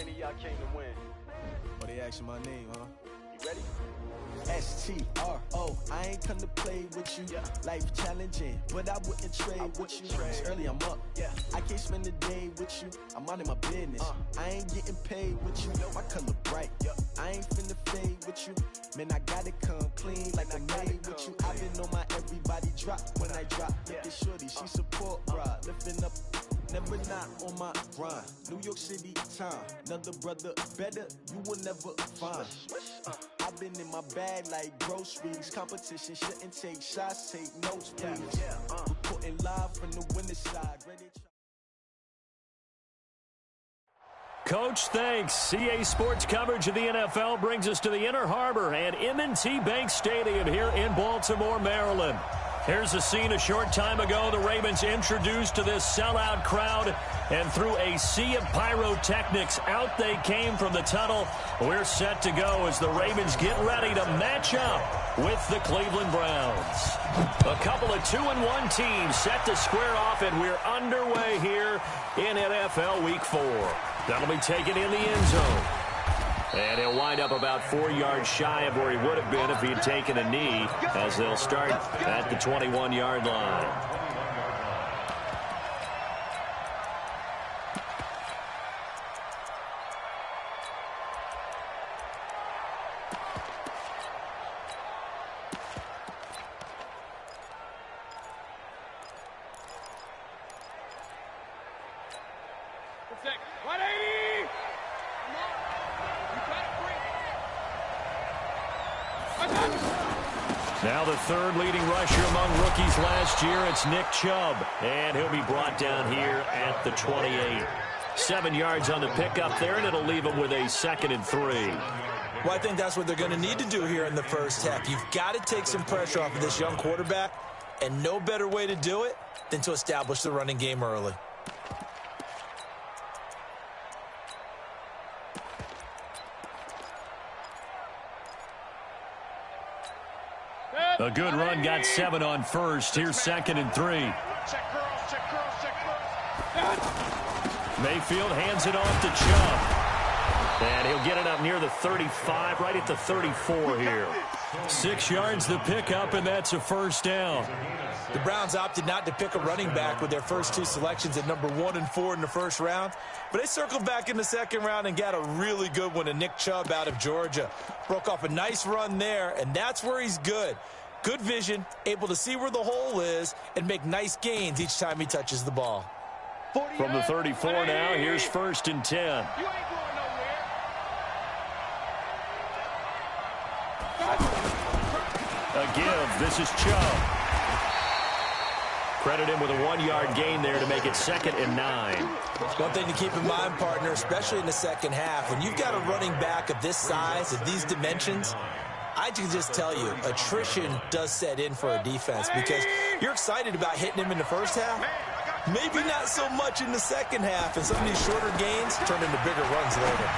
many of y'all came to win? Oh, they asking my name, huh? You ready? S-T-R-O, I ain't come to play with you. Yeah. Life challenging, but I wouldn't trade with you. It's early, I'm up. Yeah. I can't spend the day with you. I'm minding my business. I ain't getting paid with you. My color bright. I ain't finna fade with you. Man, I gotta come clean like I'm made with you. I've been on my everybody drop when I drop. Look at shorty, she support ride. Lifting up, never not on my grind. New York City time. Another brother better, you will never find. I've been in my bag like groceries. Competition shouldn't take shots, take notes, please. Reporting live from the winning side. Ready to Coach, thanks. CA Sports coverage of the NFL brings us to the Inner Harbor and M&T Bank Stadium here in Baltimore, Maryland. Here's the scene a short time ago. The Ravens introduced to this sellout crowd, and through a sea of pyrotechnics, out they came from the tunnel. We're set to go as the Ravens get ready to match up with the Cleveland Browns. A couple of 2-1 teams set to square off, and we're underway here in NFL Week 4. That'll be taken in the end zone. And he'll wind up about 4 yards shy of where he would have been if he had taken a knee, as they'll start at the 21-yard line. Now the third leading rusher among rookies last year, it's Nick Chubb. And he'll be brought down here at the 28. 7 yards on the pickup there, and it'll leave him with a 2nd and 3. Well, I think that's what they're going to need to do here in the first half. You've got to take some pressure off of this young quarterback, and no better way to do it than to establish the running game early. A good run, got 7 on first. Here's 2nd and 3. Mayfield hands it off to Chubb. And he'll get it up near the 35, right at the 34 here. 6 yards the pickup, and that's a first down. The Browns opted not to pick a running back with their first 2 selections at number 1 and 4 in the first round. But they circled back in the second round and got a really good one to Nick Chubb out of Georgia. Broke off a nice run there, and that's where he's good. Good vision, able to see where the hole is, and make nice gains each time he touches the ball. From the 34 now, here's 1st and 10. A give, this is Chubb. Credit him with a 1-yard gain there to make it 2nd and 9. One thing to keep in mind, partner, especially in the second half, when you've got a running back of this size, of these dimensions, I can just tell you, attrition does set in for a defense because you're excited about hitting him in the first half. Maybe not so much in the second half, and some of these shorter gains turn into bigger runs later.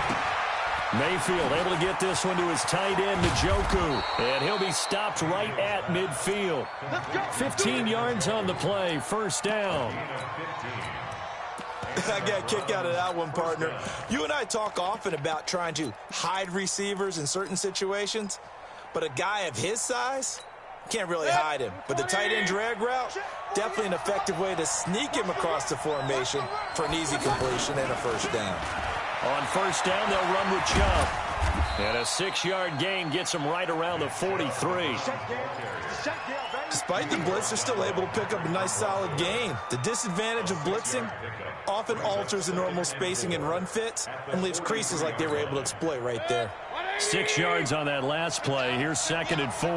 Mayfield able to get this one to his tight end, Njoku, and he'll be stopped right at midfield. 15 yards on the play, first down. I got a kick out of that one, partner. You and I talk often about trying to hide receivers in certain situations, but a guy of his size can't really hide him. But the tight end drag route, definitely an effective way to sneak him across the formation for an easy completion and a first down. On first down, they'll run with Chubb. And a 6-yard gain gets him right around the 43. Despite the blitz, they're still able to pick up a nice solid gain. The disadvantage of blitzing often alters the normal spacing and run fits and leaves creases like they were able to exploit right there. 6 yards on that last play. Here's 2nd and 4.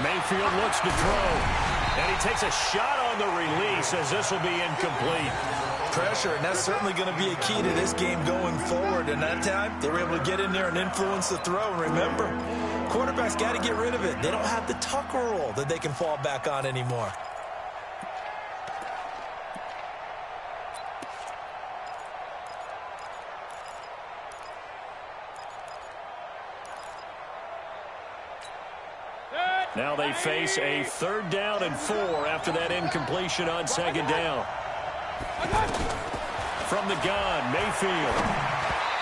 Mayfield looks to throw. And he takes a shot on the release as this will be incomplete. Pressure, and that's certainly going to be a key to this game going forward. And that time, they were able to get in there and influence the throw. And remember, quarterbacks got to get rid of it. They don't have the Tucker rule that they can fall back on anymore. Now they face a 3rd down and 4 after that incompletion on 2nd down. From the gun, Mayfield.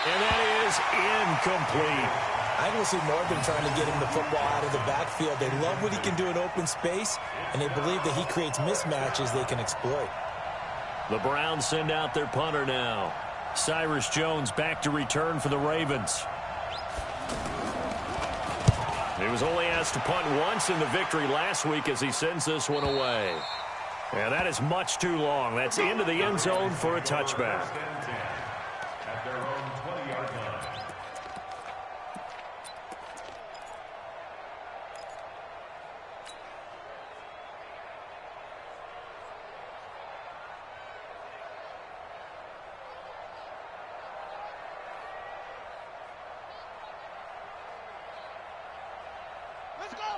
And that is incomplete. I will see Morgan trying to get him the football out of the backfield. They love what he can do in open space, and they believe that he creates mismatches they can exploit. The Browns send out their punter now. Cyrus Jones back to return for the Ravens. He was only asked to punt once in the victory last week as he sends this one away. And that is much too long. That's into the end zone for a touchback.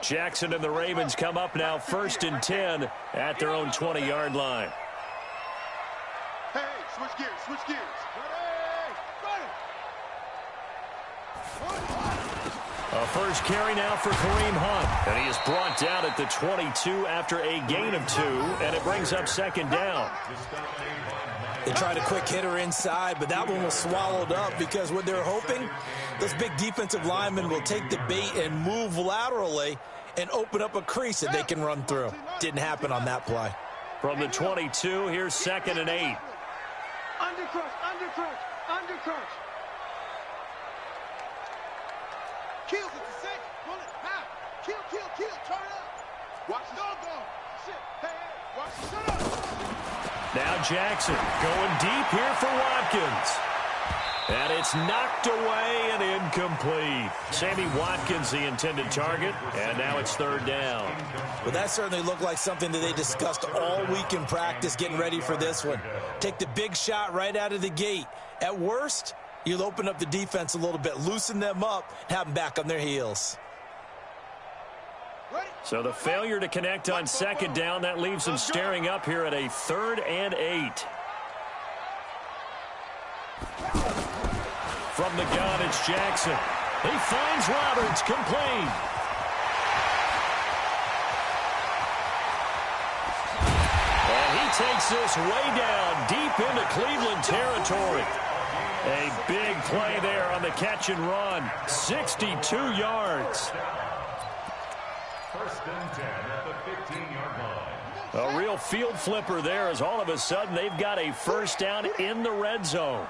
Jackson and the Ravens come up now 1st and 10 at their own 20-yard line. Hey, switch gears, switch gears. A first carry now for Kareem Hunt. And he is brought down at the 22 after a gain of 2, and it brings up 2nd down. They tried a quick hitter inside, but that one was swallowed up because what they're hoping, those big defensive linemen will take the bait and move laterally and open up a crease that they can run through. Didn't happen on that play. From the 22, here's 2nd and 8. Undercrush, undercrush, undercrush. Kills at the 6. Pull it, half. Kill, turn up. Watch the dog go. Shit, hey, watch the shut up. Now Jackson going deep here for Watkins. And it's knocked away and incomplete. Sammy Watkins, the intended target, and now it's 3rd down. Well, that certainly looked like something that they discussed all week in practice getting ready for this one. Take the big shot right out of the gate. At worst, you'll open up the defense a little bit, loosen them up, and have them back on their heels. So the failure to connect on 2nd down, that leaves them staring up here at a 3rd and 8. From the gun, it's Jackson. He finds Roberts, complete. And he takes this way down, deep into Cleveland territory. A big play there on the catch and run. 62 yards. 1st and 10 at the 15-yard line. A real field flipper there as all of a sudden they've got a 1st down in the red zone.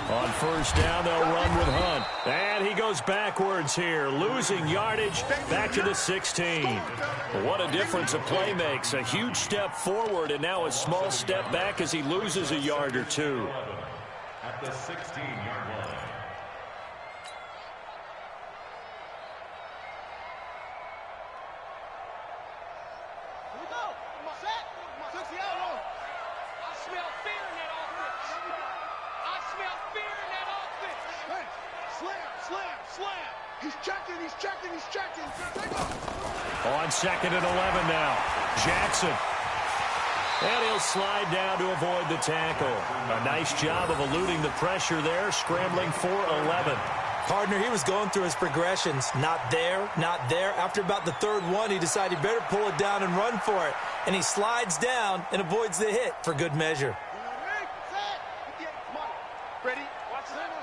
On 1st down, they'll run with Hunt. And he goes backwards here, losing yardage back to the 16. What a difference a play makes. A huge step forward and now a small step back as he loses a yard or 2. At the 16-yard line. He's checking. On 2nd and 11 now. Jackson. And he'll slide down to avoid the tackle. A nice job of eluding the pressure there, scrambling for 11. Partner, he was going through his progressions. Not there, not there. After about the 3rd one, he decided he better pull it down and run for it. And he slides down and avoids the hit for good measure. Ready? Watch the center.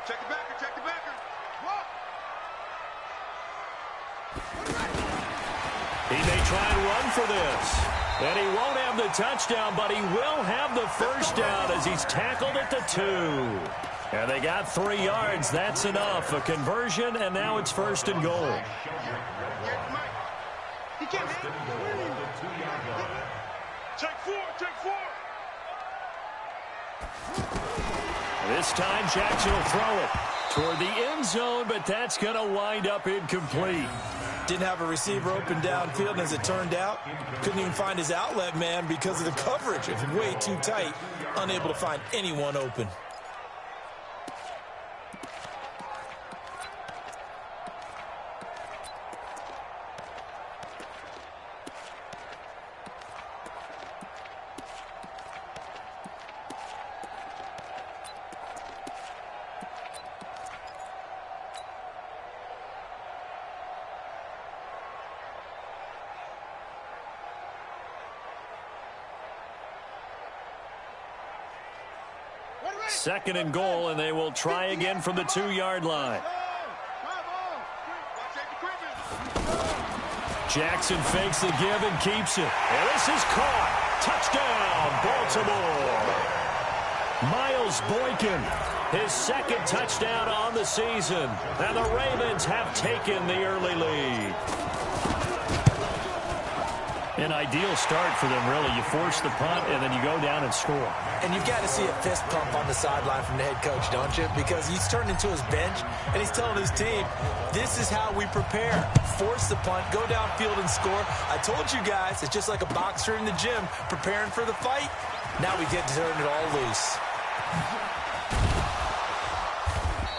Check the backer, check the backer. Walk. He may try and run for this. And he won't have the touchdown, but he will have the 1st down as he's tackled at the 2. And they got 3 yards. That's enough. A conversion, and now it's 1st and goal. He can't hang. Check 4, check 4. This time Jackson will throw it toward the end zone, but that's going to wind up incomplete. Didn't have a receiver open downfield, and as it turned out, couldn't even find his outlet man because of the coverage. It was way too tight, unable to find anyone open. 2nd and goal, and they will try again from the 2-yard line. Jackson fakes the give and keeps it. And this is caught. Touchdown, Baltimore. Miles Boykin, his 2nd touchdown on the season. And the Ravens have taken the early lead. An ideal start for them, really. You force the punt, and then you go down and score. And you've got to see a fist pump on the sideline from the head coach, don't you? Because he's turned into his bench, and he's telling his team, this is how we prepare. Force the punt, go downfield and score. I told you guys, it's just like a boxer in the gym preparing for the fight. Now we get to turn it all loose.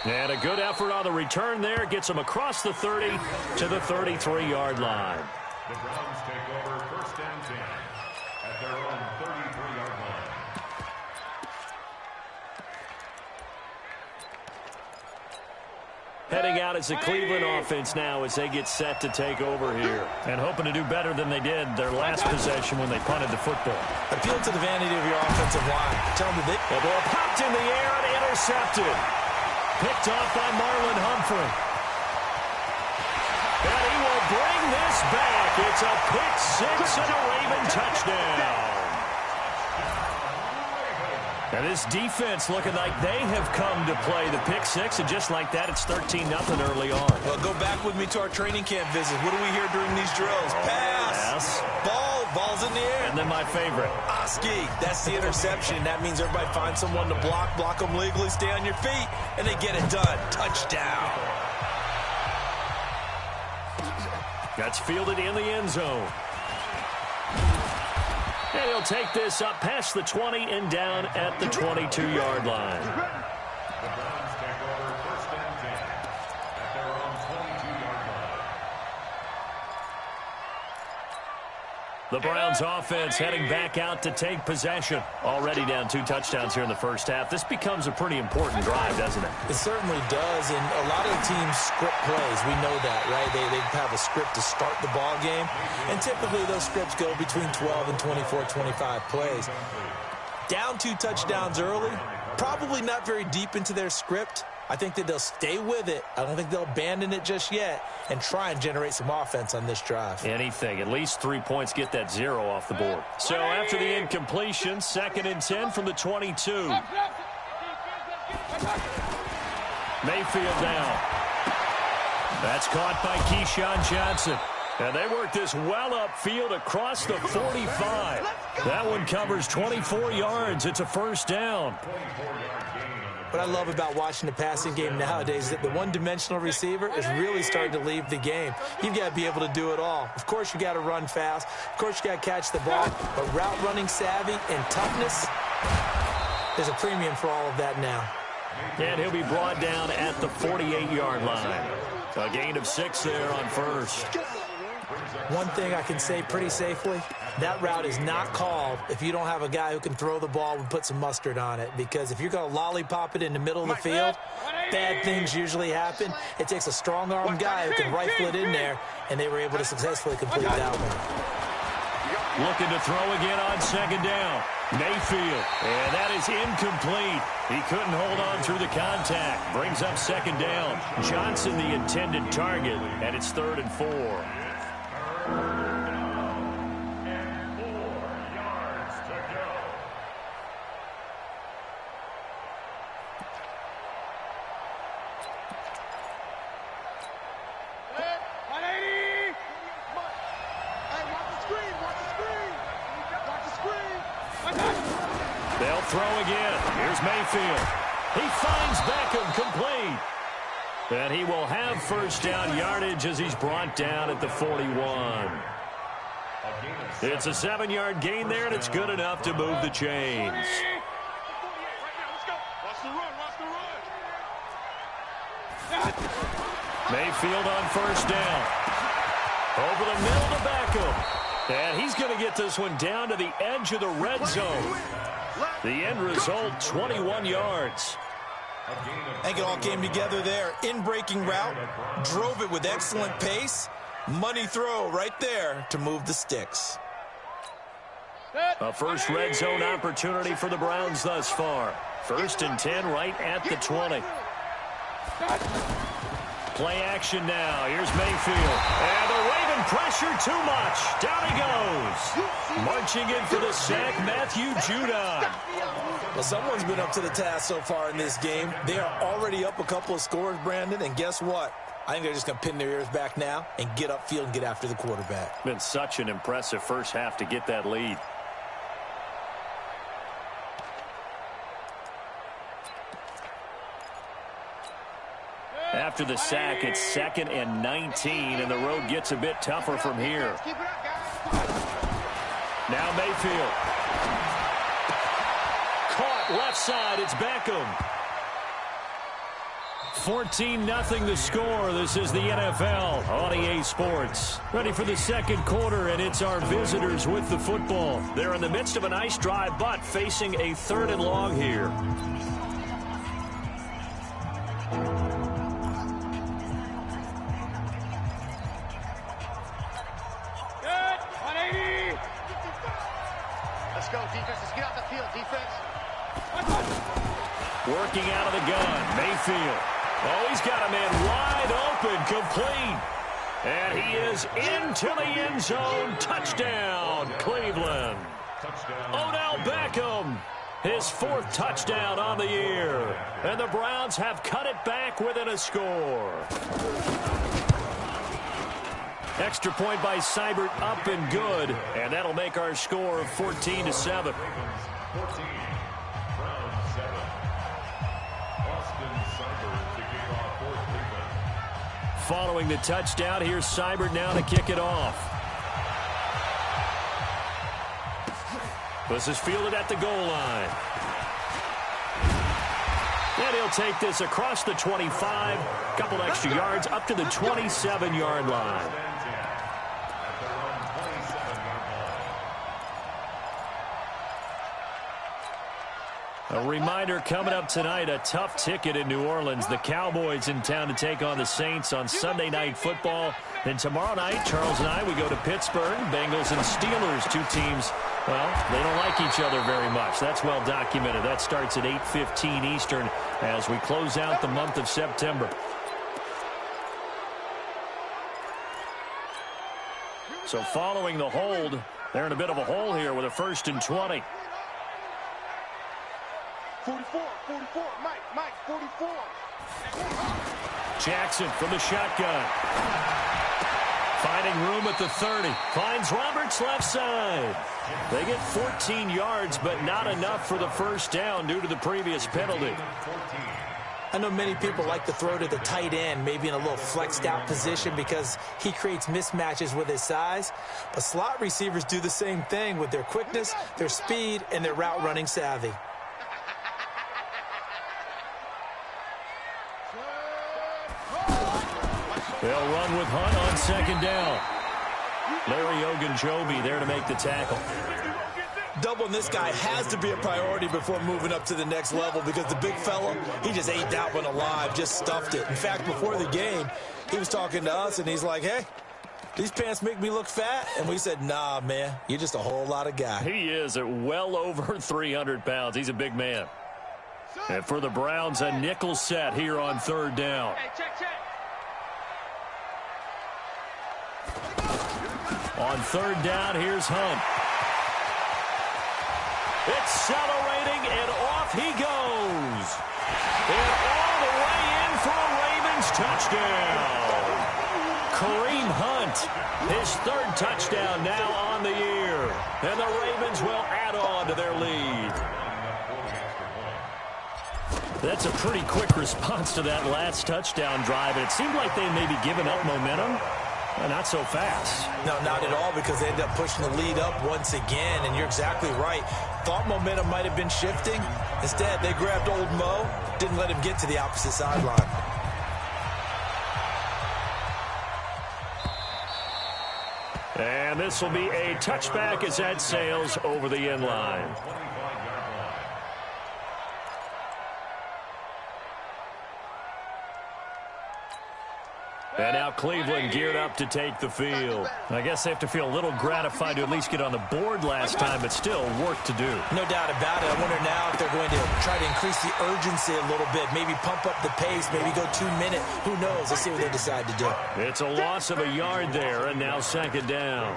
And a good effort on the return there. Gets them across the 30 to the 33-yard line. The Browns take over 1st and 10 at their own 33-yard line. Heading out as the Cleveland offense now as they get set to take over here. And hoping to do better than they did their last possession when they punted the football. Appeal to the vanity of your offensive line. Tell them that the ball popped in the air and intercepted. Picked off by Marlon Humphrey. And he will bring this back. It's a pick 6 and a Raven touchdown. And this defense looking like they have come to play the pick 6, and just like that, it's 13-0 early on. Well, go back with me to our training camp visit. What do we hear during these drills? Pass. Ball's in the air. And then my favorite. Oski. That's the interception. That means everybody finds someone to block them legally, stay on your feet, and they get it done. Touchdown. That's fielded in the end zone. And he'll take this up past the 20 and down at the 22-yard line. The Browns take over 1st and 10 at their own 22-yard line. The Browns offense heading back out to take possession. Already down 2 touchdowns here in the first half. This becomes a pretty important drive, doesn't it? It certainly does, and a lot of the teams script plays. We know that, right? They have a script to start the ball game, and typically those scripts go between 12 and 24, 25 plays. Down 2 touchdowns early, probably not very deep into their script. I think that they'll stay with it. I don't think they'll abandon it just yet and try and generate some offense on this drive. Anything. At least 3 points, get that 0 off the board. So after the incompletion, 2nd and 10 from the 22. Mayfield down. That's caught by Keyshawn Johnson. And they work this well upfield across the 45. That one covers 24 yards. It's a 1st down. What I love about watching the passing game nowadays is that the one-dimensional receiver is really starting to leave the game. You've got to be able to do it all. Of course, you got to run fast. Of course, you got to catch the ball. But route running savvy and toughness, there's a premium for all of that now. And he'll be brought down at the 48-yard line. A gain of 6 there on 1st. One thing I can say pretty safely, that route is not called if you don't have a guy who can throw the ball and put some mustard on it. Because if you're going to lollipop it in the middle of the field, bad things usually happen. It takes a strong-arm guy who can rifle it in there, and they were able to successfully complete that one. Looking to throw again on 2nd down. Mayfield, and that is incomplete. He couldn't hold on through the contact. Brings up 2nd down. Johnson the intended target, and it's 3rd and 4. They'll throw again. Here's Mayfield. He finds Beckham complete. And he will have 1st down yardage as he's brought down at the 41. It's a 7-yard gain there, and it's good enough to move the chains. Mayfield on 1st down. Over the middle to Beckham. And he's going to get this one down to the edge of the red zone. The end result, 21 yards. I think it all came together there. In-breaking route, drove it with excellent pace. Money throw right there to move the sticks. A first red zone opportunity for the Browns thus far. First and 10 right at the 20. Play action now. Here's Mayfield. And the Raven pressure too much. Down he goes. Marching in for the sack, Matthew Judon. Well, someone's been up to the task so far in this game. They are already up a couple of scores, Brandon, and guess what? I think they're just going to pin their ears back now and get upfield and get after the quarterback. Been such an impressive first half to get that lead. After the sack, it's 2nd and 19, and the road gets a bit tougher from here. Now Mayfield. Caught left side. It's Beckham. 14-0 the score. This is the NFL on EA Sports. Ready for the second quarter, and it's our visitors with the football. They're in the midst of a nice drive, but facing a 3rd and long here. Good. 180. Let's go, defense. Let's get off the field, defense. Working out of the gun, Mayfield. Oh, he's got a man wide open, complete. And he is into the end zone. Touchdown, Cleveland. Odell Beckham, his 4th touchdown on the year. And the Browns have cut it back within a score. Extra point by Seibert, up and good. And that'll make our score 14-7. Following the touchdown, here's Seibert now to kick it off. This is fielded at the goal line. And he'll take this across the 25, couple extra yards up to the 27-yard line. A reminder coming up tonight, a tough ticket in New Orleans. The Cowboys in town to take on the Saints on Sunday Night Football. And tomorrow night, Charles and I, we go to Pittsburgh. Bengals and Steelers, two teams, well, they don't like each other very much. That's well documented. That starts at 8:15 Eastern as we close out the month of September. So following the hold, they're in a bit of a hole here with a 1st and 20. 44, Mike, 44. Jackson from the shotgun. Finding room at the 30. Finds Roberts left side. They get 14 yards, but not enough for the first down due to the previous penalty. I know many people like to throw to the tight end, maybe in a little flexed out position because he creates mismatches with his size. But slot receivers do the same thing with their quickness, their speed, and their route running savvy. They'll run with Hunt on 2nd down. Larry Ogunjobi there to make the tackle. Doubling this guy has to be a priority before moving up to the next level because the big fella, he just ate that one alive, just stuffed it. In fact, before the game, he was talking to us, and he's like, hey, these pants make me look fat. And we said, nah, man, you're just a whole lot of guy. He is at well over 300 pounds. He's a big man. And for the Browns, a nickel set here on 3rd down. Hey, check. On 3rd down, here's Hunt. Accelerating, and off he goes. And all the way in for a Ravens touchdown. Kareem Hunt, his 3rd touchdown now on the year. And the Ravens will add on to their lead. That's a pretty quick response to that last touchdown drive. And it seemed like they may be giving up momentum. Well, not so fast. No, not at all, because they ended up pushing the lead up once again, and you're exactly right. Thought momentum might have been shifting. Instead, they grabbed old Mo, didn't let him get to the opposite sideline. And this will be a touchback as that sails over the end line. And now Cleveland geared up to take the field. I guess they have to feel a little gratified to at least get on the board last time, but still work to do. No doubt about it. I wonder now if they're going to try to increase the urgency a little bit, maybe pump up the pace, maybe go 2 minutes. Who knows? Let's see what they decide to do. It's a loss of a yard there, and now second down.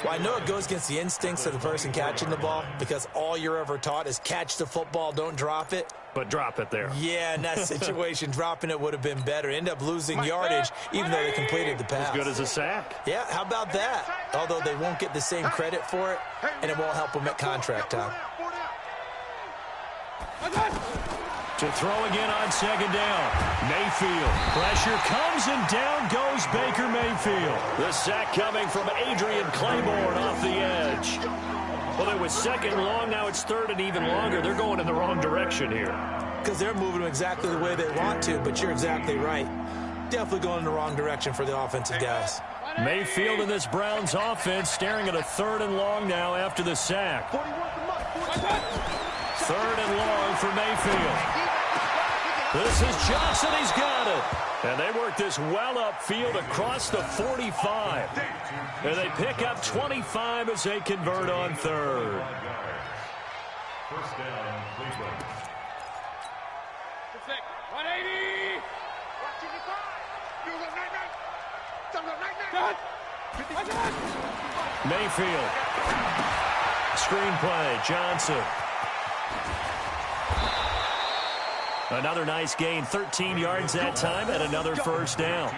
Well, I know it goes against the instincts of the person catching the ball because all you're ever taught is catch the football, don't drop it. But drop it there. Yeah, in that situation, dropping it would have been better. End up losing yardage, even though they completed the pass. As good as a sack. Yeah, how about that? Although they won't get the same credit for it, and it won't help them at contract time. To throw again on second down. Mayfield. Pressure comes, and down goes Baker Mayfield. The sack coming from Adrian Claiborne off the edge. Well, it was second and long. Now it's third and even longer. They're going in the wrong direction here. Because they're moving exactly the way they want to, but you're exactly right. Definitely going in the wrong direction for the offensive guys. Mayfield in this Browns offense staring at a third and long now after the sack. Third and long for Mayfield. This is Johnson. He's got it. And they work this well upfield across the 45. And they pick up 25 as they convert on third. First down, Cleveland. 180. Mayfield. Screenplay. Johnson. Another nice gain, 13 yards that time, and another first down.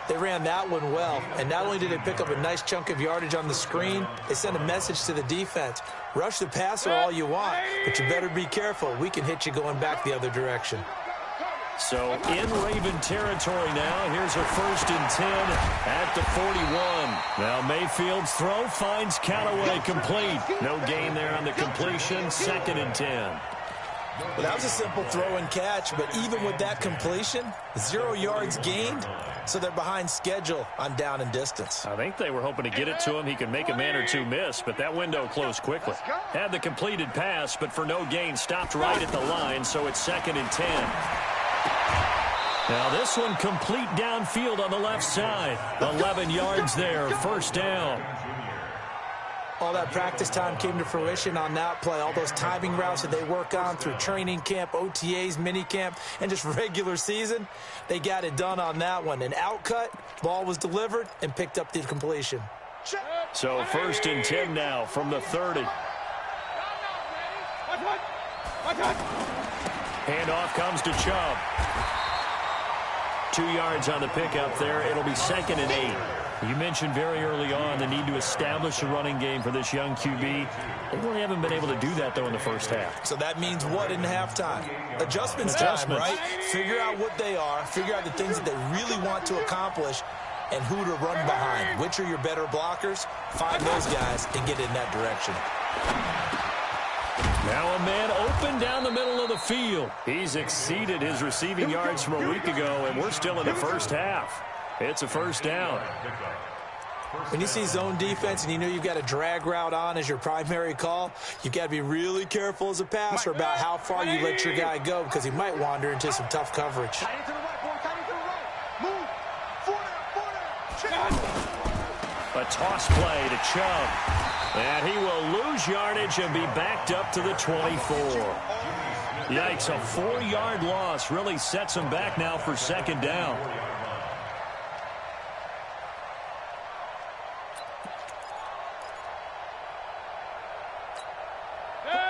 They ran that one well, and not only did they pick up a nice chunk of yardage on the screen, they sent a message to the defense. Rush the passer all you want, but you better be careful. We can hit you going back the other direction. So in Raven territory now, here's a 1st and 10 at the 41. Now Mayfield's throw finds Callaway complete. No gain there on the completion, 2nd and 10. Well, that was a simple throw and catch, but even with that completion, 0 yards gained, so they're behind schedule on down and distance. I think they were hoping to get it to him. He could make a man or two miss, but that window closed quickly. Had the completed pass, but for no gain, stopped right at the line, so it's 2nd and 10. Now this one complete downfield on the left side. 11 yards there, first down. All that practice time came to fruition on that play. All those timing routes that they work on through training camp, OTAs, minicamp, and just regular season, they got it done on that one. An outcut, ball was delivered, and picked up the completion. So 1st and 10 now from the 30. Handoff comes to Chubb. 2 yards on the pickup there. It'll be 2nd and 8. You mentioned very early on the need to establish a running game for this young QB. They really haven't been able to do that, though, in the first half. So that means what in halftime? Adjustments time, right? Figure out what they are, figure out the things that they really want to accomplish, and who to run behind. Which are your better blockers? Find those guys and get in that direction. Now a man open down the middle of the field. He's exceeded his receiving yards from a week ago, and we're still in the first half. It's a first down. When you see zone defense and you know you've got a drag route on as your primary call, you've got to be really careful as a passer about how far you let your guy go because he might wander into some tough coverage. A toss play to Chubb. And he will lose yardage and be backed up to the 24. Yikes, a 4-yard loss really sets him back now for second down.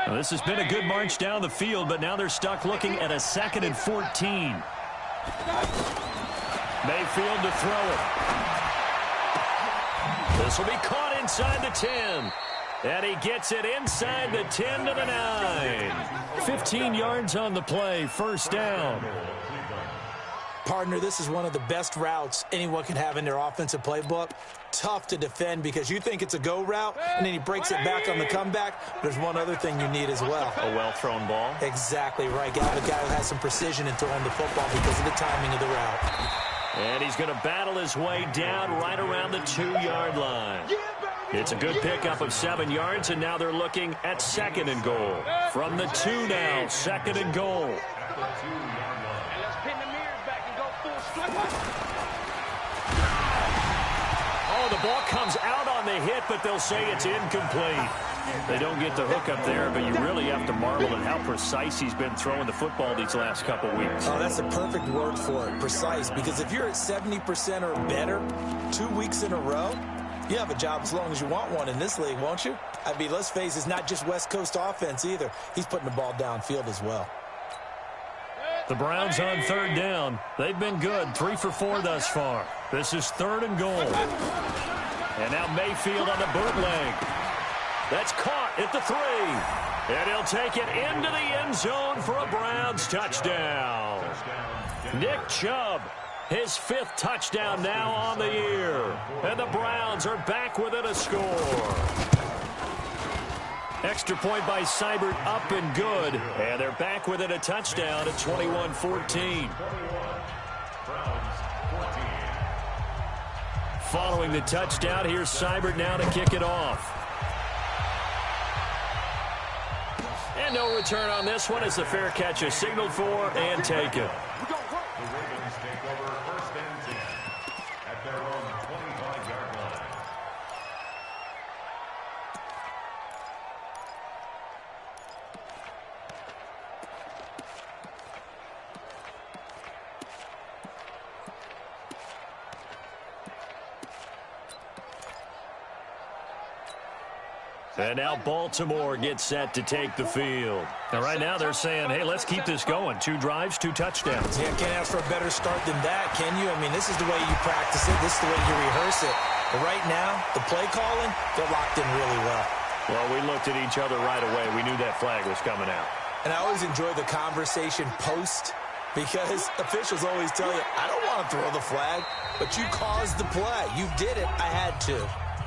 Well, this has been a good march down the field, but now they're stuck looking at a 2nd and 14. Mayfield to throw it. This will be caught inside the 10. And he gets it inside the 10 to the 9. 15 yards on the play, first down. Partner, this is one of the best routes anyone can have in their offensive playbook. Tough to defend because you think it's a go route, and then he breaks it back on the comeback. There's one other thing you need as well. A well-thrown ball. Exactly right. Got a guy who has some precision in throwing the football because of the timing of the route. And he's going to battle his way down right around the 2-yard line. It's a good pickup of 7 yards, and now they're looking at 2nd and goal. From the 2 now, 2nd and goal. ball comes out on the hit, but they'll say it's incomplete. They don't get the hook up there, but you really have to marvel at how precise he's been throwing the football these last couple weeks. Oh, that's the perfect word for it, precise, because if you're at 70% or better 2 weeks in a row, you have a job as long as you want one in this league, won't you? I mean, let's face it, it's not just West Coast offense either. He's putting the ball downfield as well. The Browns on third down. They've been good, 3 for 4 thus far. This is 3rd and goal. And now Mayfield on the bootleg. That's caught at the 3. And he'll take it into the end zone for a Browns touchdown. Nick Chubb, his 5th touchdown now on the year. And the Browns are back within a score. Extra point by Seibert, up and good. And they're back within a touchdown at 21-14. Following the touchdown, here's Seibert now to kick it off. And no return on this one as the fair catch is signaled for and taken. The Ravens take over 1st and 10 at their own 25-yard line. And now Baltimore gets set to take the field. And right now they're saying, hey, let's keep this going. 2 drives, 2 touchdowns. Yeah, can't ask for a better start than that, can you? I mean, this is the way you practice it. This is the way you rehearse it. But right now, the play calling, they're locked in really well. Well, we looked at each other right away. We knew that flag was coming out. And I always enjoy the conversation post because officials always tell you, I don't want to throw the flag, but you caused the play. You did it. I had to.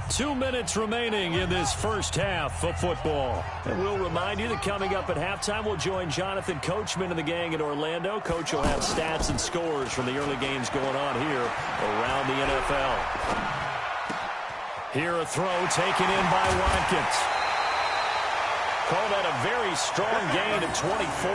2 minutes remaining in this first half of football. And we'll remind you that coming up at halftime, we'll join Jonathan Coachman and the gang in Orlando. Coach will have stats and scores from the early games going on here around the NFL. Here a throw taken in by Watkins. Called that a very strong gain of 24.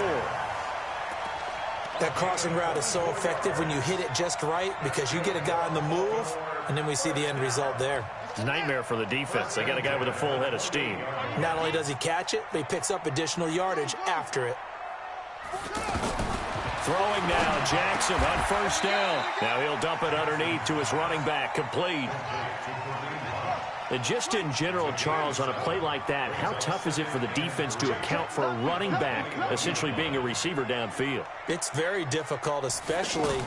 That crossing route is so effective when you hit it just right because you get a guy on the move, and then we see the end result there. It's a nightmare for the defense. They got a guy with a full head of steam. Not only does he catch it, but he picks up additional yardage after it. Throwing now, Jackson on 1st down. Now he'll dump it underneath to his running back, complete. And just in general, Charles, on a play like that, how tough is it for the defense to account for a running back essentially being a receiver downfield? It's very difficult, especially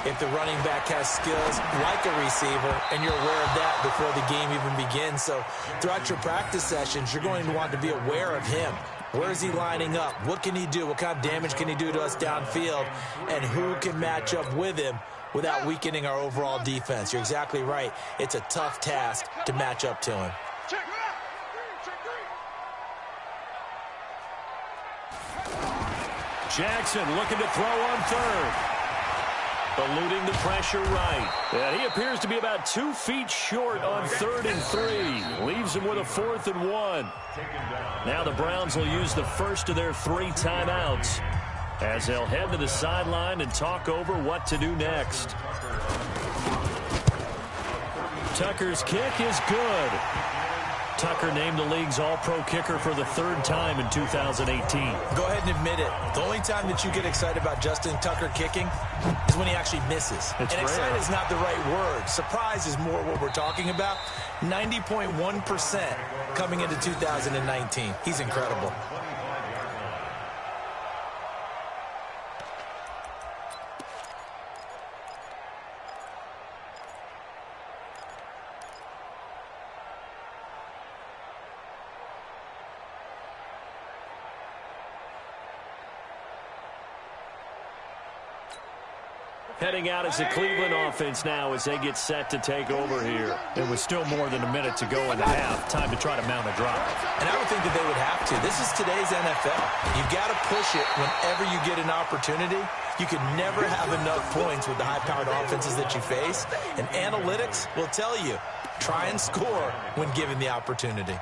if the running back has skills like a receiver, and you're aware of that before the game even begins. So throughout your practice sessions, you're going to want to be aware of him. Where is he lining up? What can he do? What kind of damage can he do to us downfield? And who can match up with him without weakening our overall defense? You're exactly right. It's a tough task to match up to him. Jackson looking to throw on 3rd. Eluding the pressure right. And he appears to be about 2 feet short on 3rd and 3. Leaves him with a 4th and 1. Now the Browns will use the first of their 3 timeouts as they'll head to the sideline and talk over what to do next. Tucker's kick is good. Tucker named the league's all-pro kicker for the 3rd time in 2018. Go ahead and admit it. The only time that you get excited about Justin Tucker kicking is when he actually misses. It's and rare. excited is not the right word. Surprise is more what we're talking about. 90.1% coming into 2019. He's incredible. Heading out as the Cleveland offense now as they get set to take over here. There was still more than a minute to go in the half. Time to try to mount a drive. And I would think that they would have to. This is today's NFL. You've got to push it whenever you get an opportunity. You can never have enough points with the high-powered offenses that you face. And analytics will tell you, try and score when given the opportunity.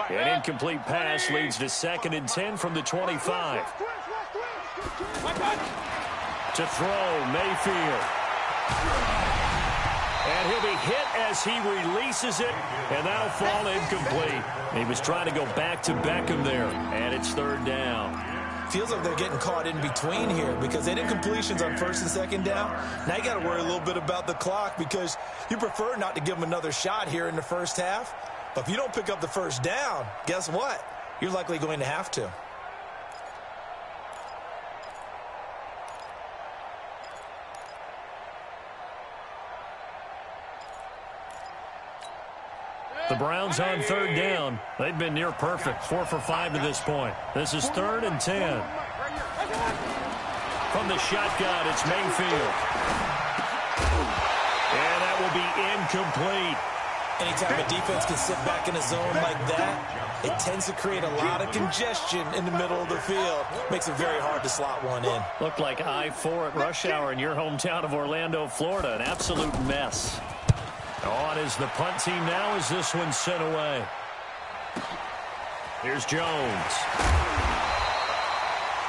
An incomplete pass leads to 2nd and 10 from the 25. To throw, Mayfield. And he'll be hit as he releases it, and that'll fall incomplete. He was trying to go back to Beckham there, and it's third down. Feels like they're getting caught in between here because they did completions on first and second down. Now you got to worry a little bit about the clock because you prefer not to give them another shot here in the first half. But if you don't pick up the first down, guess what? You're likely going to have to. The Browns on third down. They've been near perfect, 4 for 5 to this point. This is 3rd and 10. From the shotgun, it's Mayfield. And that will be incomplete. Anytime a defense can sit back in a zone like that, it tends to create a lot of congestion in the middle of the field. Makes it very hard to slot one in. Looked like I-4 at rush hour in your hometown of Orlando, Florida. An absolute mess. On is the punt team now as this one's sent away. Here's Jones.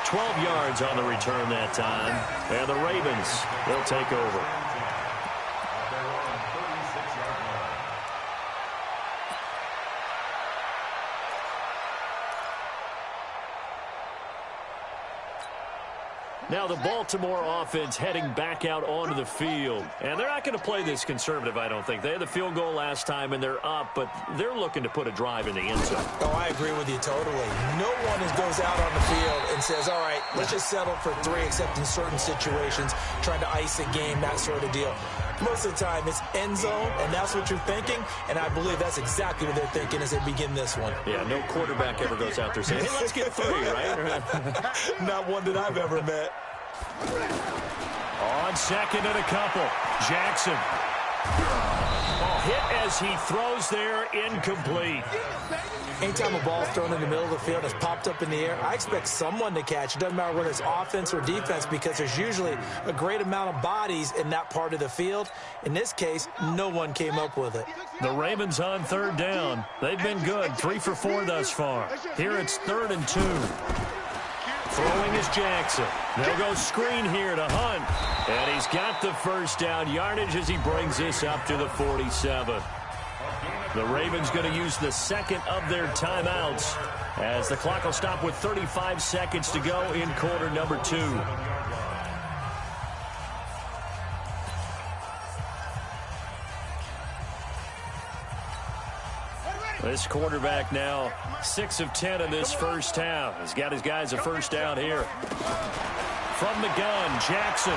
12 yards on the return that time. And the Ravens will take over. Now the Baltimore offense heading back out onto the field. And they're not going to play this conservative, I don't think. They had the field goal last time, and they're up, but they're looking to put a drive in the end zone. Oh, I agree with you totally. No one goes out on the field and says, all right, let's just settle for 3, except in certain situations, trying to ice a game, that sort of deal. Most of the time, it's end zone, and that's what you're thinking, and I believe that's exactly what they're thinking as they begin this one. Yeah, no quarterback ever goes out there saying, hey, let's get 3, right? Not one that I've ever met. On second and a couple, Jackson. Hit as he throws there, incomplete. Anytime a ball's thrown in the middle of the field has popped up in the air, I expect someone to catch. It doesn't matter whether it's offense or defense because there's usually a great amount of bodies in that part of the field. In this case, no one came up with it. The Ravens on third down. They've been good, 3 for 4 thus far. Here it's 3rd and 2. Throwing is Jackson. They'll go screen here to Hunt. And he's got the first down yardage as he brings this up to the 47. The Ravens going to use the second of their timeouts as the clock will stop with 35 seconds to go in quarter number 2. This quarterback now 6 of 10 in this first half. He's got his guys a first down here. From the gun, Jackson.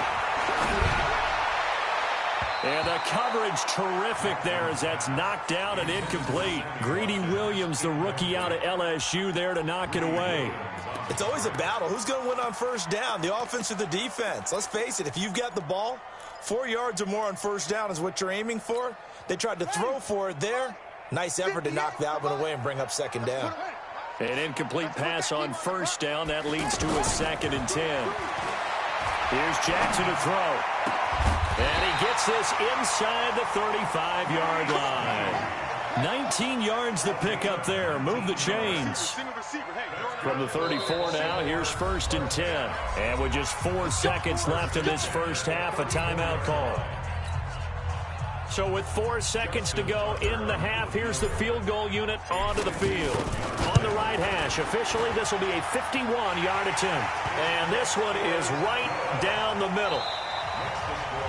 And the coverage terrific there as that's knocked down and incomplete. Greedy Williams, the rookie out of LSU, there to knock it away. It's always a battle. Who's going to win on first down, the offense or the defense? Let's face it, if you've got the ball, 4 yards or more on first down is what you're aiming for. They tried to throw for it there. Nice effort to knock that one away and bring up second down. An incomplete pass on first down. That leads to a 2nd and 10. Here's Jackson to throw. And he gets this inside the 35-yard line. 19 yards to pick up there. Move the chains. From the 34 now, here's 1st and 10. And with just 4 seconds left in this first half, a timeout call. So with 4 seconds to go in the half, here's the field goal unit onto the field. On the right hash, officially this will be a 51-yard attempt. And this one is right down the middle.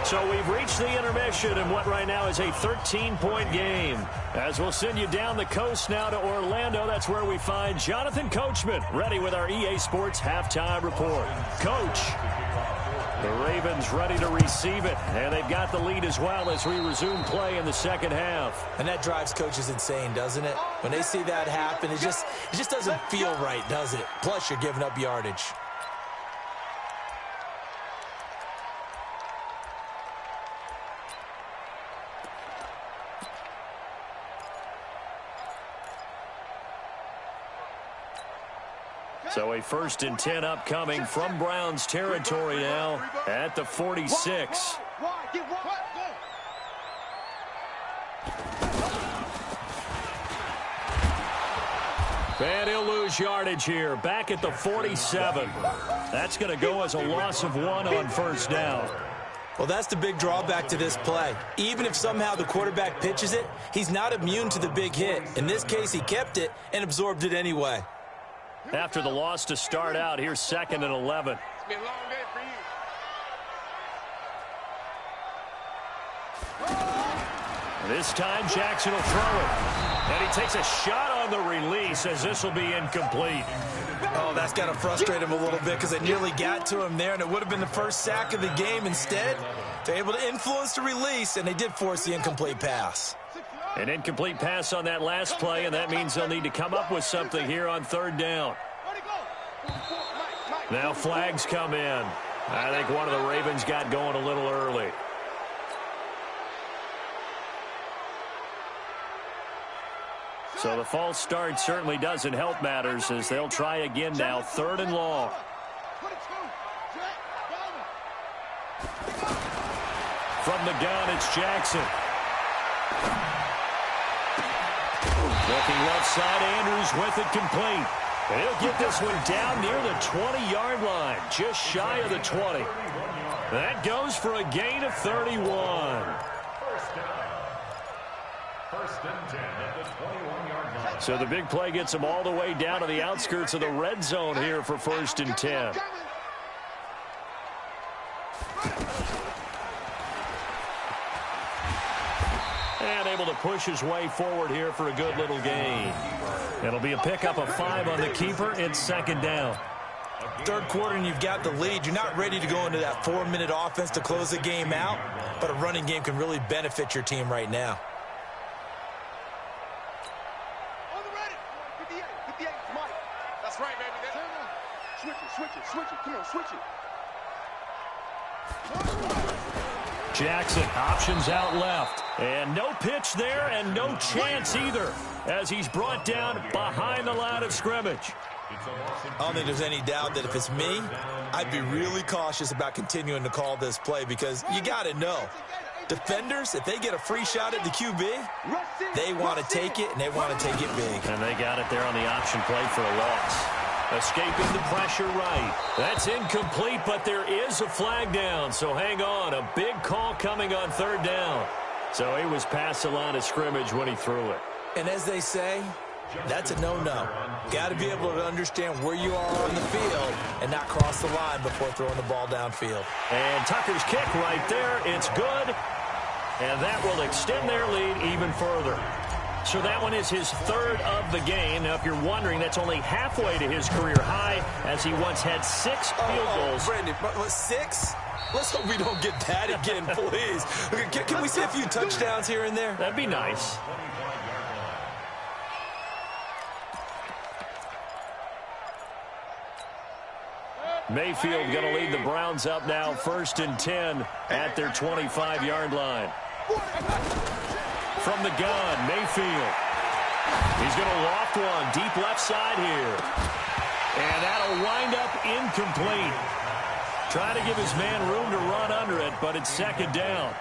So we've reached the intermission in what right now is a 13-point game. As we'll send you down the coast now to Orlando, that's where we find Jonathan Coachman ready with our EA Sports Halftime Report. Coach. The Ravens ready to receive it, and they've got the lead as well as we resume play in the second half. And that drives coaches insane, doesn't it? When they see that happen, it just doesn't feel right, does it? Plus, you're giving up yardage. So a 1st and 10 upcoming from Browns territory now at the 46. And he'll lose yardage here, back at the 47. That's going to go as a loss of 1 on first down. Well, that's the big drawback to this play. Even if somehow the quarterback pitches it, he's not immune to the big hit. In this case, he kept it and absorbed it anyway. After the loss to start out, here's 2nd and 11. It's been a long day for you. This time, Jackson will throw it. And he takes a shot on the release as this will be incomplete. Oh, that's got to frustrate him a little bit because they nearly got to him there, and it would have been the first sack of the game. Instead, they're able to influence the release, and they did force the incomplete pass. An incomplete pass on that last play, and that means they'll need to come up with something here on 3rd down. Now flags come in. I think one of the Ravens got going a little early. So the false start certainly doesn't help matters as they'll try again now, 3rd and long. From the gun, it's Jackson. Looking left side, Andrews with it complete. And he'll get this one down near the 20-yard line, just shy of the 20. That goes for a gain of 31. First and 10 at the 21-yard line. So the big play gets them all the way down to the outskirts of the red zone here for 1st and 10. And able to push his way forward here for a good little gain. It'll be a pickup of 5 on the keeper. It's 2nd down. 3rd quarter and you've got the lead. You're not ready to go into that 4-minute offense to close the game out, but a running game can really benefit your team right now. On the ready. 58, 58, Mike. That's right, baby. Switch it. Come on, switch it. Jackson options out left. And no pitch there and no chance either as he's brought down behind the line of scrimmage. I don't think there's any doubt that if it's me, I'd be really cautious about continuing to call this play because you got to know, defenders, if they get a free shot at the QB, they want to take it and they want to take it big. And they got it there on the option play for a loss. Escaping the pressure right. That's incomplete, but there is a flag down, so hang on. A big call coming on 3rd down. So he was past the line of scrimmage when he threw it. And as they say, that's a no-no. Got to be able to understand where you are on the field and not cross the line before throwing the ball downfield. And Tucker's kick right there. It's good. And that will extend their lead even further. So that one is his 3rd of the game. Now, if you're wondering, that's only halfway to his career high as he once had 6 field goals. Brandon, 6? Let's hope we don't get that again, please. Can we see a few touchdowns here and there? That'd be nice. Mayfield going to lead the Browns up now, 1st and 10 at their 25-yard line. From the gun, Mayfield. He's going to loft one deep left side here. And that'll wind up incomplete. Trying to give his man room to run under it, but it's 2nd down.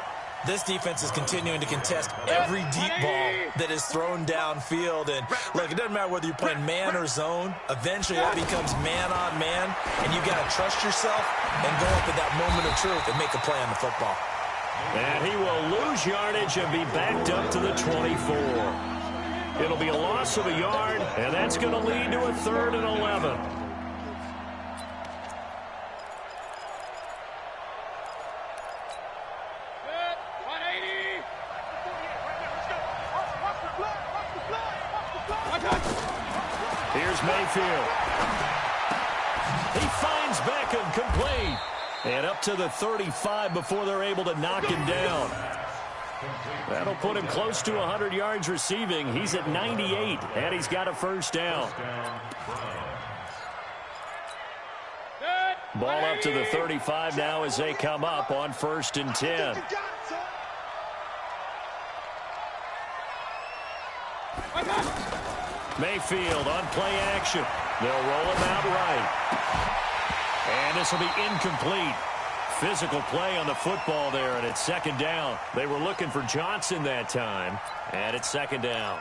This defense is continuing to contest every deep ball that is thrown downfield. And, look, it doesn't matter whether you're playing man or zone. Eventually, that becomes man-on-man, and you've got to trust yourself and go up at that moment of truth and make a play on the football. And he will lose yardage and be backed up to the 24. It'll be a loss of a yard, and that's going to lead to a 3rd and 11. Here's Mayfield. He finds Beckham complete. And up to the 35 before they're able to knock him down. That'll put him close to 100 yards receiving. He's at 98, and he's got a 1st down. Ball up to the 35 now as they come up on 1st and 10. Mayfield on play action. They'll roll him out right. And this will be incomplete. Physical play on the football there, and it's 2nd down. They were looking for Johnson that time, and it's 2nd down.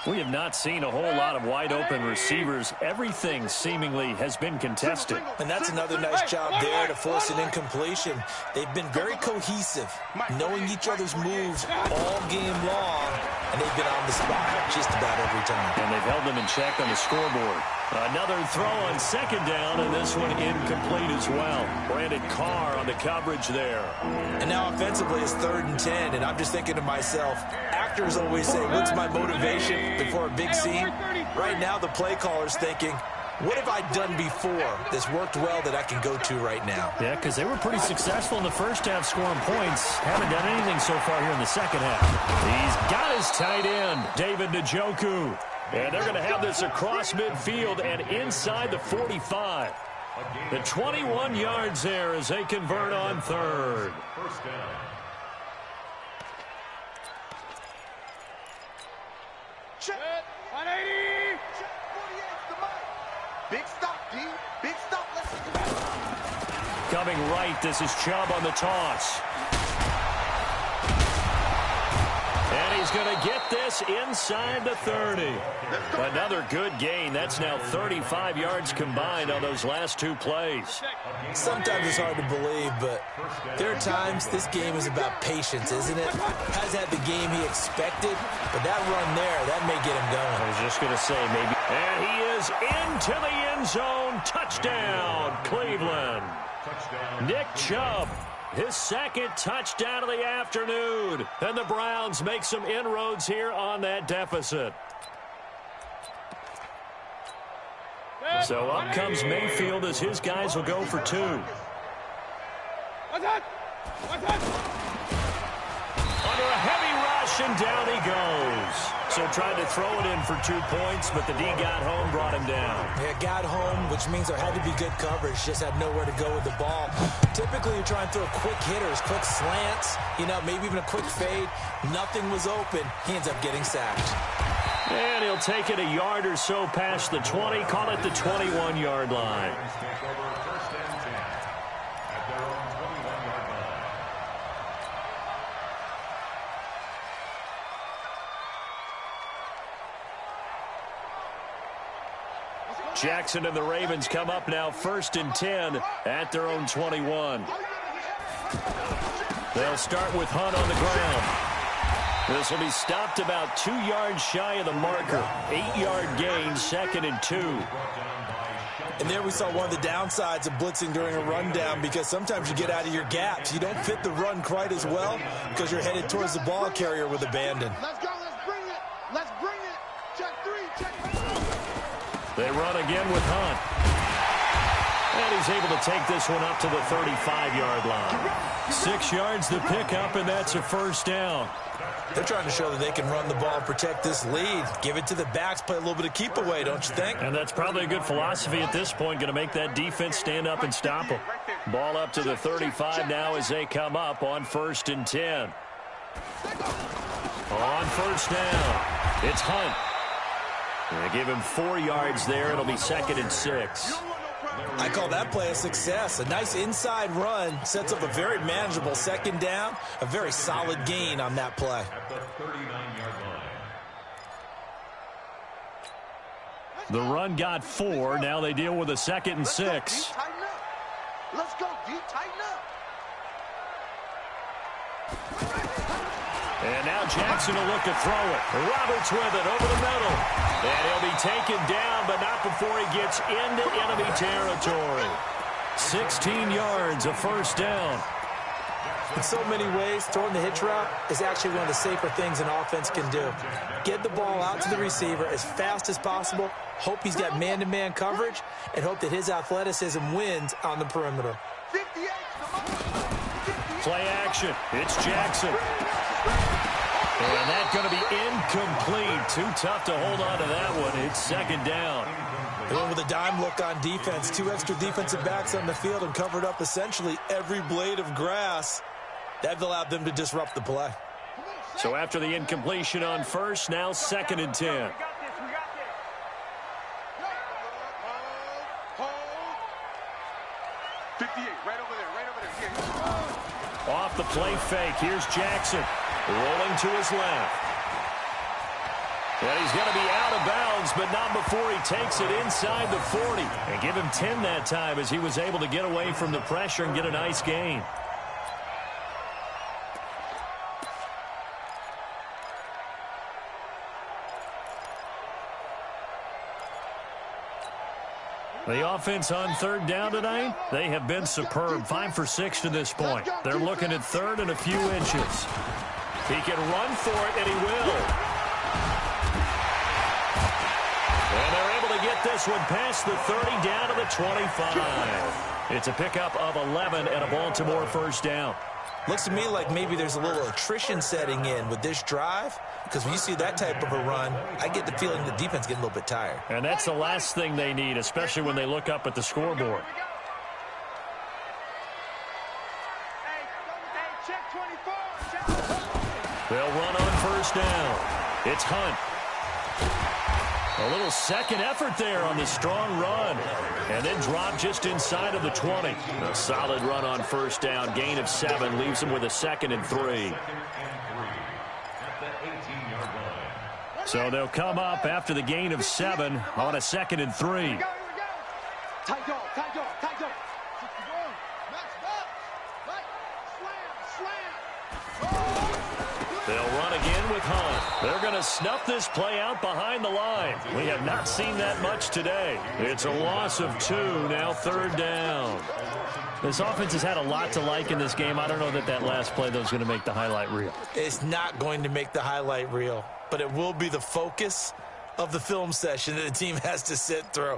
We have not seen a whole lot of wide-open receivers. Everything seemingly has been contested. And that's another nice job there to force an incompletion. They've been very cohesive, knowing each other's moves all game long, and they've been on the spot just about every time. And they've held them in check on the scoreboard. Another throw on second down, and this one incomplete as well. Brandon Carr on the coverage there. And now offensively it's 3rd and 10, and I'm just thinking to myself, actors always say, what's my motivation before a big scene? Right now the play caller's thinking, what have I done before that's worked well that I can go to right now? Yeah, because they were pretty successful in the first half scoring points. Haven't done anything so far here in the second half. He's got his tight end, David Njoku. And they're going to have this across midfield and inside the 45. The 21 yards there as they convert on 3rd. First down. Check. 180. Check 48 the mic. Big stop, D. Big stop. Let's go. Coming right, this is Chubb on the toss. And he's going to get this inside the 30. Another good gain. That's now 35 yards combined on those last 2 plays. Sometimes it's hard to believe, but there are times this game is about patience, isn't it? Has had the game he expected, but that run there, that may get him going. I was just going to say maybe. And he is into the end zone. Touchdown, Cleveland. Nick Chubb. His 2nd touchdown of the afternoon. And the Browns make some inroads here on that deficit. So up comes Mayfield as his guys will go for 2. Under a heavy rush, and down he goes. So tried to throw it in for 2 points, but the D got home, brought him down. Yeah, got home, which means there had to be good coverage. Just had nowhere to go with the ball. Typically, you're trying to throw quick hitters, quick slants, maybe even a quick fade. Nothing was open. He ends up getting sacked. And he'll take it a yard or so past the 20, call it the 21-yard line. Jackson and the Ravens come up now 1st and 10 at their own 21. They'll start with Hunt on the ground. This will be stopped about 2 yards shy of the marker. 8-yard gain, 2nd and 2. And there we saw one of the downsides of blitzing during a rundown, because sometimes you get out of your gaps. You don't fit the run quite as well because you're headed towards the ball carrier with abandon. Let's go. Let's bring it. Let's bring it. Check 3. Check 4. They run again with Hunt. And he's able to take this one up to the 35-yard line. 6 yards to pick up, and that's a 1st down. They're trying to show that they can run the ball and protect this lead. Give it to the backs, play a little bit of keep away, don't you think? And that's probably a good philosophy at this point, going to make that defense stand up and stop them. Ball up to the 35 now as they come up on 1st and 10. On 1st down, it's Hunt. They give him 4 yards there. It'll be 2nd and 6. I call that play a success. A nice inside run sets up a very manageable 2nd down. A very solid gain on that play. At the 39-yard line. The run got 4. Now they deal with a 2nd and 6. Let's go, D. Tighten up. And now Jackson will look to throw it. Roberts with it over the middle. And he'll be taken down, but not before he gets into enemy territory. 16 yards, a 1st down. In so many ways, throwing the hitch route is actually one of the safer things an offense can do. Get the ball out to the receiver as fast as possible, hope he's got man-to-man coverage, and hope that his athleticism wins on the perimeter. 58. Play action. It's Jackson. And that's going to be incomplete. Too tough to hold on to that one. It's 2nd down. They went with a dime look on defense. 2 extra defensive backs on the field and covered up essentially every blade of grass. That allowed them to disrupt the play. So after the incompletion on 1st, now 2nd and 10. Hold. 58, right over there. Off the play fake. Here's Jackson. Rolling to his left. And he's going to be out of bounds, but not before he takes it inside the 40. And give him 10 that time as he was able to get away from the pressure and get a nice gain. The offense on third down tonight, they have been superb. 5 for 6 to this point. They're looking at third and a few inches. He can run for it, and he will. And they're able to get this one past the 30 down to the 25. It's a pickup of 11 and a Baltimore first down. Looks to me like maybe there's a little attrition setting in with this drive, because when you see that type of a run, I get the feeling the defense getting a little bit tired. And that's the last thing they need, especially when they look up at the scoreboard. They'll run on first down. It's Hunt. A little second effort there on the strong run. And then drop just inside of the 20. A solid run on first down. Gain of 7 leaves them with a 2nd and 3. So they'll come up after the gain of 7 on a 2nd and 3. Tight dog, tight dog, tight dog. They'll run again with Hunt. They're going to snuff this play out behind the line. We have not seen that much today. It's a loss of 2, now third down. This offense has had a lot to like in this game. I don't know that last play, though, is going to make the highlight reel. It's not going to make the highlight reel, but it will be the focus of the film session that the team has to sit through.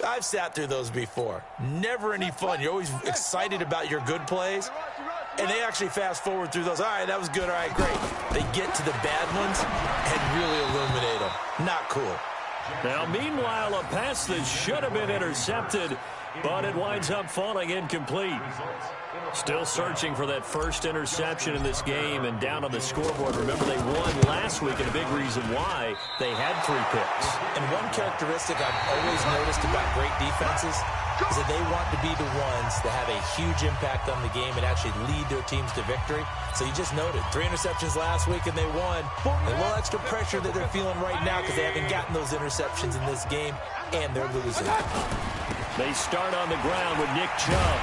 I've sat through those before. Never any fun. You're always excited about your good plays, and they actually fast forward through those. All right, that was good. All right, great. They get to the bad ones and really illuminate them. Not cool. Now, meanwhile, a pass that should have been intercepted, but it winds up falling incomplete. Still searching for that first interception in this game and down on the scoreboard. Remember, they won last week, and a big reason why they had 3 picks. And one characteristic I've always noticed about great defenses is that they want to be the ones that have a huge impact on the game and actually lead their teams to victory. So you just noted 3 interceptions last week and they won. A little extra pressure that they're feeling right now because they haven't gotten those interceptions in this game, and they're losing. They start on the ground with Nick Chubb.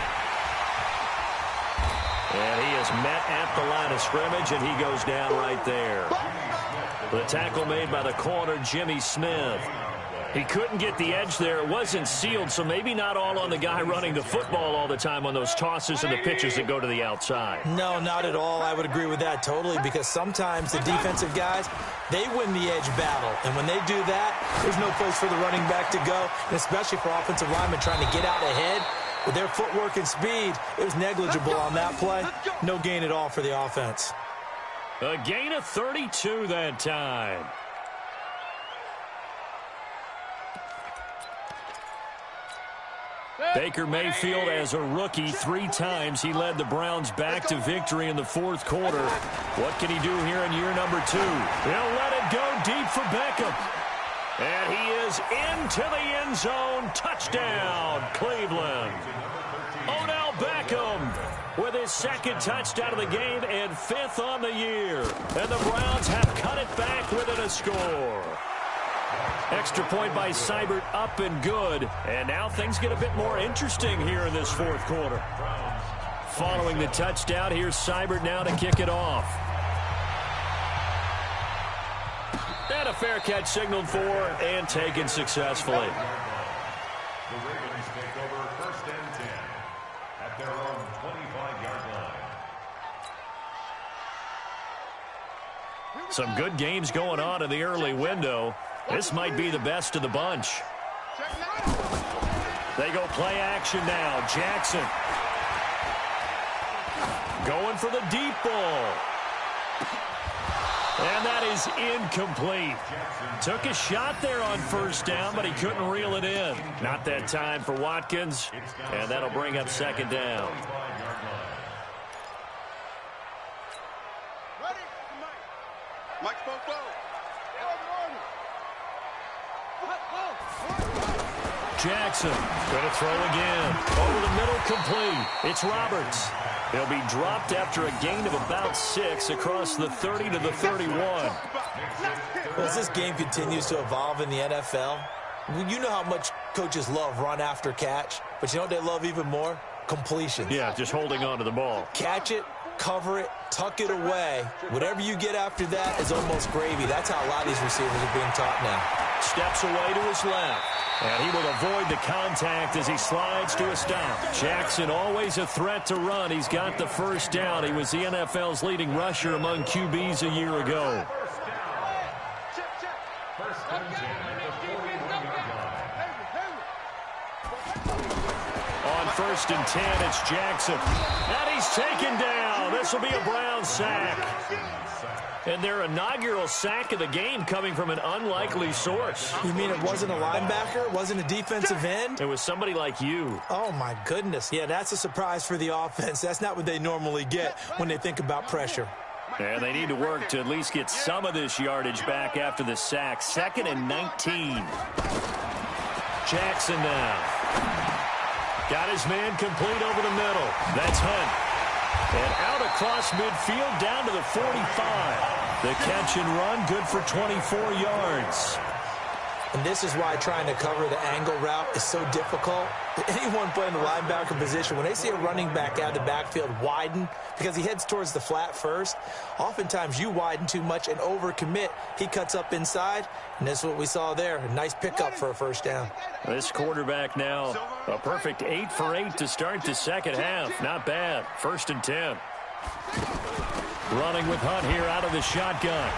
And he is met at the line of scrimmage, and he goes down right there. The tackle made by the corner, Jimmy Smith. He couldn't get the edge there. It wasn't sealed, so maybe not all on the guy running the football all the time on those tosses and the pitches that go to the outside. No, not at all. I would agree with that totally, because sometimes the defensive guys, they win the edge battle. And when they do that, there's no place for the running back to go, and especially for offensive linemen trying to get out ahead. With their footwork and speed, it was negligible on that play. No gain at all for the offense. A gain of 32 that time. Baker Mayfield, as a rookie, 3 times he led the Browns back to victory in the 4th quarter. What can he do here in year number 2? He'll let it go deep for Beckham. And he is into the end zone. Touchdown, Cleveland. Odell Beckham with his 2nd touchdown of the game and 5th on the year. And the Browns have cut it back within a score. Extra point by Seibert, up and good. And now things get a bit more interesting here in this 4th quarter. Following the touchdown, here's Seibert now to kick it off. And a fair catch signaled for and taken successfully. The Ravens take over 1st and 10 at their own 25-yard line. Some good games going on in the early window. This might be the best of the bunch. They go play action now. Jackson going for the deep ball. And that is incomplete. Took a shot there on first down, but he couldn't reel it in. Not that time for Watkins, and that'll bring up 2nd down. Ready? Mike's phone close. Jackson going to throw again. Over the middle, complete. It's Roberts. He'll be dropped after a gain of about 6 across the 30 to the 31. Well, as this game continues to evolve in the NFL, you know how much coaches love run after catch, but you know what they love even more? Completions. Yeah, just holding on to the ball. Catch it, cover it, tuck it away. Whatever you get after that is almost gravy. That's how a lot of these receivers are being taught now. Steps away to his left. And he will avoid the contact as he slides to a stop. Jackson always a threat to run. He's got the first down. He was the NFL's leading rusher among QBs a year ago. First and 10 at the 41-yard line. On first and 10, it's Jackson. And he's taken down. This will be a Brown sack. And their inaugural sack of the game coming from an unlikely source. You mean it wasn't a linebacker? It wasn't a defensive end? It was somebody like you. Oh, my goodness. Yeah, that's a surprise for the offense. That's not what they normally get when they think about pressure. And they need to work to at least get some of this yardage back after the sack. 2nd and 19. Jackson now. Got his man complete over the middle. That's Hunt. And out across midfield down to the 45. The catch and run good for 24 yards. And this is why trying to cover the angle route is so difficult. Anyone playing the linebacker position, when they see a running back out of the backfield widen because he heads towards the flat first, oftentimes you widen too much and overcommit. He cuts up inside, and that's what we saw there. A nice pickup for a first down. This quarterback now, a perfect 8 for 8 to start the second half. Not bad. 1st and 10. Running with Hunt here out of the shotgun.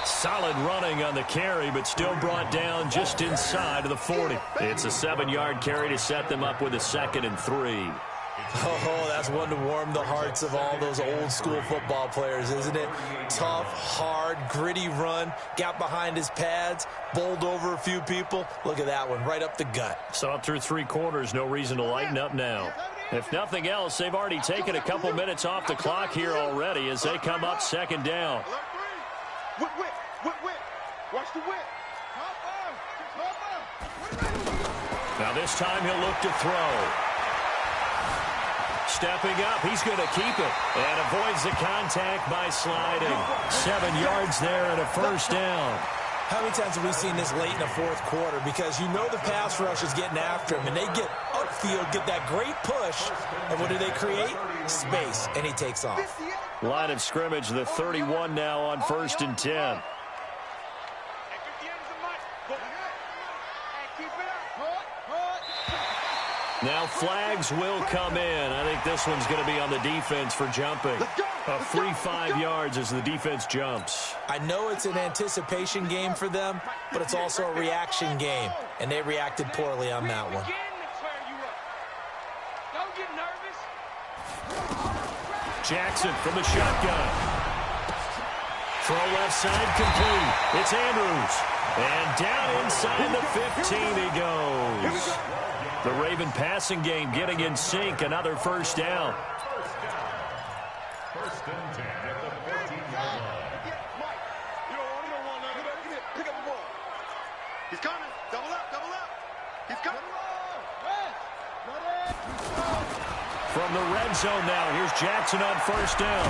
Solid running on the carry, but still brought down just inside of the 40. It's a 7-yard carry to set them up with a 2nd and 3. Oh, that's one to warm the hearts of all those old school football players, isn't it? Tough, hard, gritty run, got behind his pads, bowled over a few people. Look at that one, right up the gut. Saw it through 3 quarters, no reason to lighten up now. If nothing else, they've already taken a couple minutes off the clock here already as they come up 2nd down. Whip. Watch the whip. Now this time he'll look to throw. Stepping up, he's going to keep it. And avoids the contact by sliding. 7 yards there and a first down. How many times have we seen this late in the 4th quarter? Because you know the pass rush is getting after him, and they get upfield, get that great push, and what do they create? Space, and he takes off. Line of scrimmage, the 31 now on 1st and 10. Now flags will come in. I think this one's going to be on the defense for jumping. A free 5 yards as the defense jumps. I know it's an anticipation game for them, but it's also a reaction game, and they reacted poorly on that one. Jackson from the shotgun. Throw left side complete. It's Andrews. And down inside the 15 he goes. The Raven passing game getting in sync. Another first down. First and 10 at the 14-yard line. Pick up the ball. He's coming. Double up. He's coming. From the red zone now, here's Jackson on first down.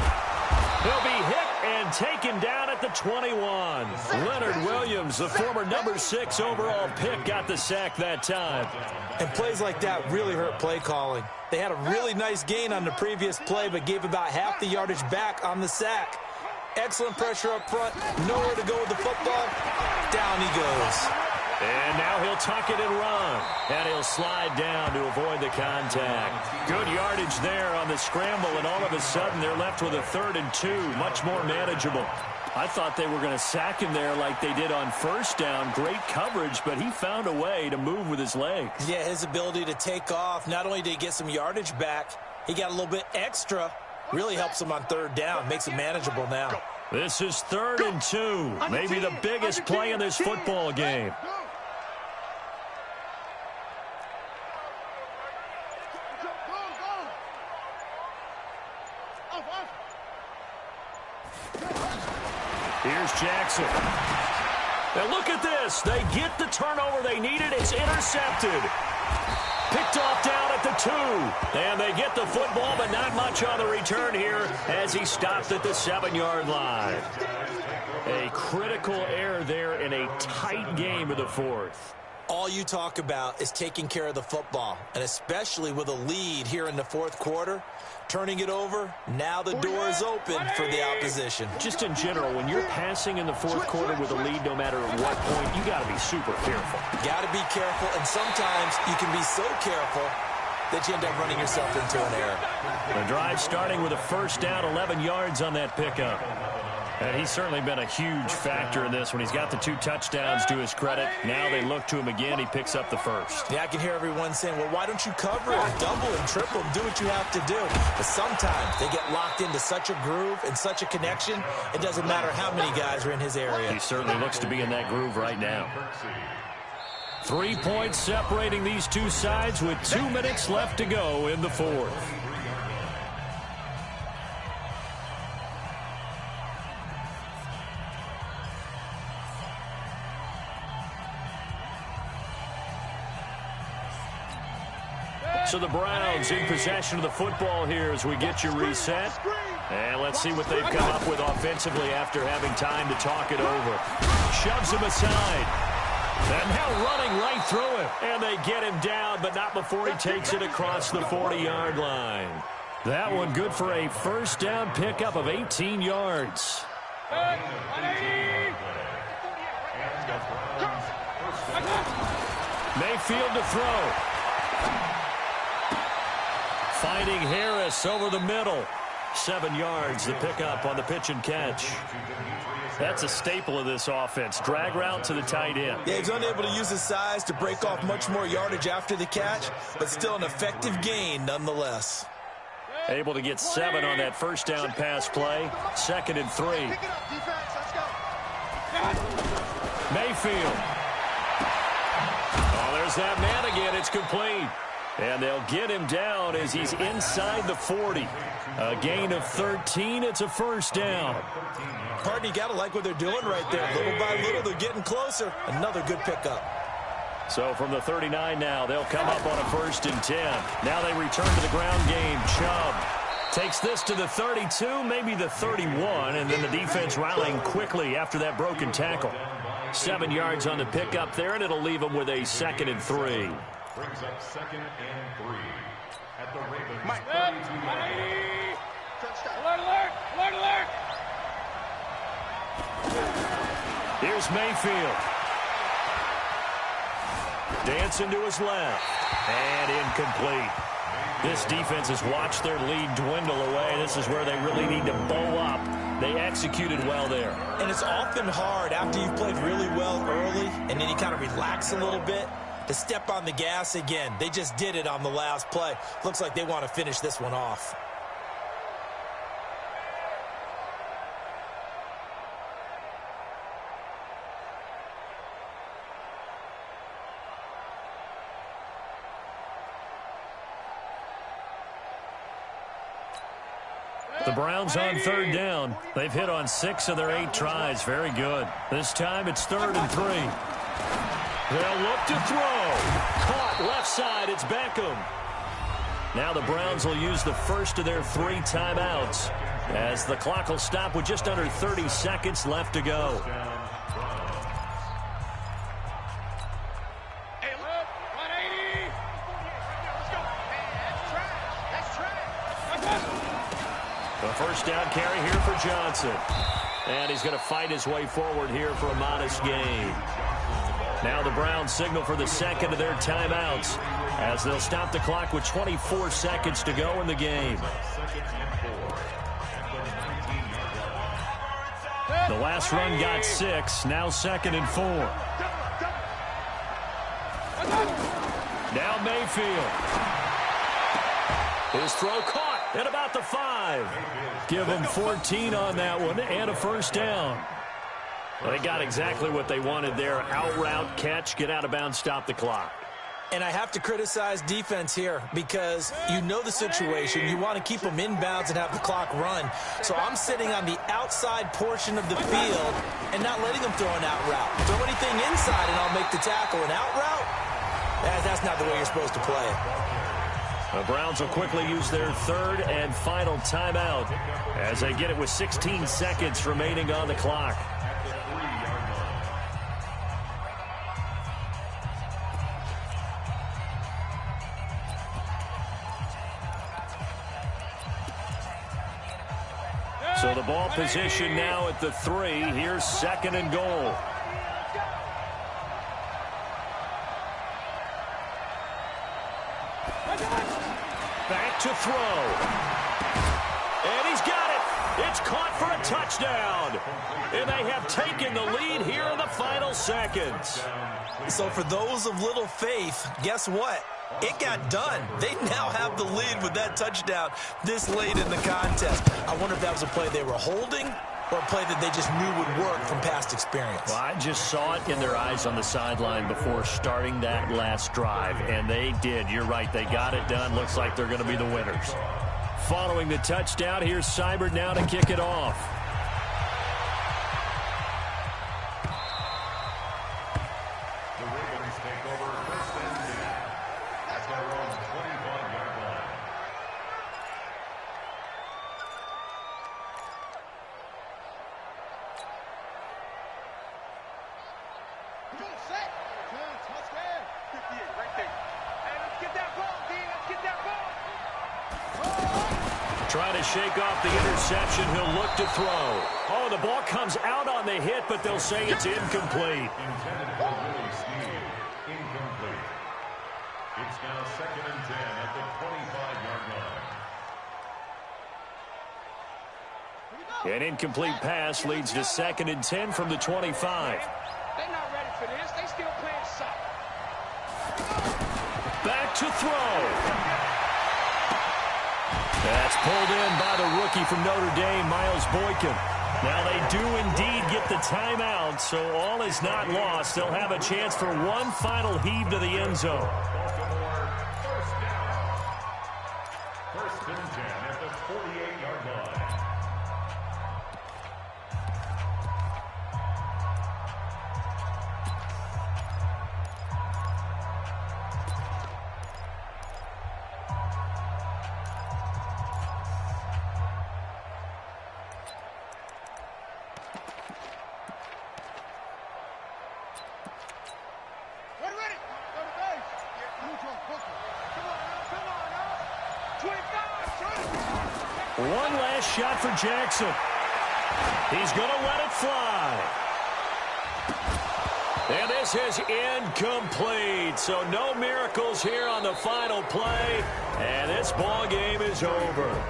He'll be hit and taken down at the 21. Leonard Williams, the former number 6 overall pick, got the sack that time. And plays like that really hurt play calling. They had a really nice gain on the previous play, but gave about half the yardage back on the sack. Excellent pressure up front. Nowhere to go with the football. Down he goes. And now he'll tuck it and run. And he'll slide down to avoid the contact. Good yardage there on the scramble, and all of a sudden they're left with a 3rd and 2. Much more manageable. I thought they were going to sack him there like they did on first down. Great coverage, but he found a way to move with his legs. Yeah, his ability to take off. Not only did he get some yardage back, he got a little bit extra. Really helps him on 3rd down. Makes it manageable now. This is 3rd and 2. Maybe the biggest play in this football game. Here's Jackson. And look at this. They get the turnover they needed. It's intercepted. Picked off down at the 2. And they get the football, but not much on the return here as he stopped at the 7-yard line. A critical error there in a tight game of the fourth. All you talk about is taking care of the football, and especially with a lead here in the fourth quarter. Turning it over, now the door is open for the opposition. Just in general, when you're passing in the fourth quarter with a lead, no matter at what point, you got to be super careful. Got to be careful, and sometimes you can be so careful that you end up running yourself into an error. The drive starting with a first down, 11 yards on that pickup. And he's certainly been a huge factor in this when he's got the 2 touchdowns to his credit. Now they look to him again. He picks up the first. Yeah, I can hear everyone saying, well, why don't you cover and double and triple and do what you have to do? But sometimes they get locked into such a groove and such a connection, it doesn't matter how many guys are in his area. He certainly looks to be in that groove right now. 3 points separating these two sides with 2 minutes left to go in the fourth. So the Browns in possession of the football here as we get you reset. And let's see what they've come up with offensively after having time to talk it over. Shoves him aside. And now running right through him. And they get him down, but not before he takes it across the 40-yard line. That one good for a first down pickup of 18 yards. Mayfield to throw. Finding Harris over the middle. 7 yards, the pickup on the pitch and catch. That's a staple of this offense. Drag route to the tight end. Yeah, he's unable to use his size to break off much more yardage after the catch, but still an effective gain nonetheless. Able to get 7 on that first down pass play. 2nd and 3. Mayfield. Oh, there's that man again. It's complete. And they'll get him down as he's inside the 40. A gain of 13. It's a first down. Partner, you got to like what they're doing right there. Little by little, they're getting closer. Another good pickup. So from the 39 now, they'll come up on a 1st and 10. Now they return to the ground game. Chubb takes this to the 32, maybe the 31, and then the defense rallying quickly after that broken tackle. 7 yards on the pickup there, and it'll leave them with a 2nd and 3. Brings up 2nd and 3 at the Ravens 32. Alert, alert, alert. Here's Mayfield. Dancing to his left. And incomplete. This defense has watched their lead dwindle away. This is where they really need to bow up. They executed well there. And it's often hard after you've played really well early and then you kind of relax a little bit to step on the gas again. They just did it on the last play. Looks like they want to finish this one off. The Browns on 3rd down. They've hit on 6 of their 8 tries. Very good. This time it's 3rd and 3. They'll look to throw. Caught left side. It's Beckham. Now the Browns will use the first of their 3 timeouts as the clock will stop with just under 30 seconds left to go. The first down carry here for Johnson. And he's going to fight his way forward here for a modest gain. Now the Browns signal for the 2nd of their timeouts as they'll stop the clock with 24 seconds to go in the game. The last run got 6. Now 2nd and 4. Now Mayfield. His throw caught at about the 5. Give them 14 on that one and a first down. Well, they got exactly what they wanted there. Out route, catch, get out of bounds, stop the clock. And I have to criticize defense here because you know the situation. You want to keep them inbounds and have the clock run. So I'm sitting on the outside portion of the field and not letting them throw an out route. Throw anything inside and I'll make the tackle. An out route? That's That's not the way you're supposed to play it. The Browns will quickly use their third and final timeout as they get it with 16 seconds remaining on the clock. So the ball position now at the 3. Here's second and goal. Back to throw. And he's got it. It's caught for a touchdown. And they have taken the lead here in the final seconds. So for those of little faith, guess what? It got done. They now have the lead with that touchdown this late in the contest. I wonder if that was a play they were holding or a play that they just knew would work from past experience. Well, I just saw it in their eyes on the sideline before starting that last drive, and they did. You're right. They got it done. Looks like they're going to be the winners. Following the touchdown, here's Seibert now to kick it off. The Ravens take over first and 10 at their own 25-yard line. Come on, set. Touchdown. 58, right there. Hey, let's get that ball, D. Let's get that ball. Trying to shake off the interception. He'll look to throw. Oh, the ball comes out on the hit, but they'll say it's incomplete. Intended for Willie Snead. Incomplete. It's now second and 10 at the 25-yard line. An incomplete pass leads to second and 10 from the 25. They're not ready for this. They still playing soft. Back to throw. That's pulled in by the rookie from Notre Dame, Miles Boykin. Now they do indeed get the timeout, so all is not lost. They'll have a chance for one final heave to the end zone. First down. First and 10 at the 48-yard line. One last shot for Jackson. He's going to let it fly. And this is incomplete. So no miracles here on the final play. And this ball game is over.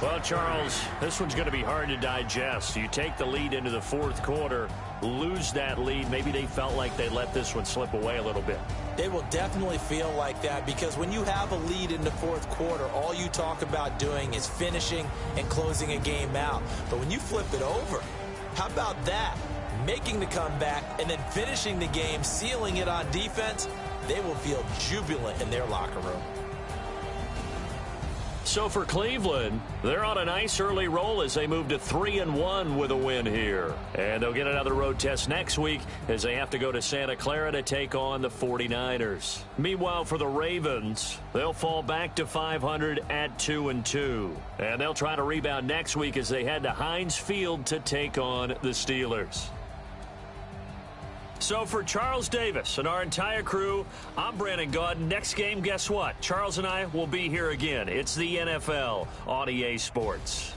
Well, Charles, this one's going to be hard to digest. You take the lead into the fourth quarter, lose that lead. Maybe they felt like they let this one slip away a little bit. They will definitely feel like that because when you have a lead in the fourth quarter, all you talk about doing is finishing and closing a game out. But when you flip it over, how about that? Making the comeback and then finishing the game, sealing it on defense, they will feel jubilant in their locker room. So for Cleveland, they're on a nice early roll as they move to 3-1 with a win here. And they'll get another road test next week as they have to go to Santa Clara to take on the 49ers. Meanwhile, for the Ravens, they'll fall back to 500 at 2-2. And they'll try to rebound next week as they head to Heinz Field to take on the Steelers. So for Charles Davis and our entire crew, I'm Brandon Gaudin. Next game, guess what? Charles and I will be here again. It's the NFL on EA Sports.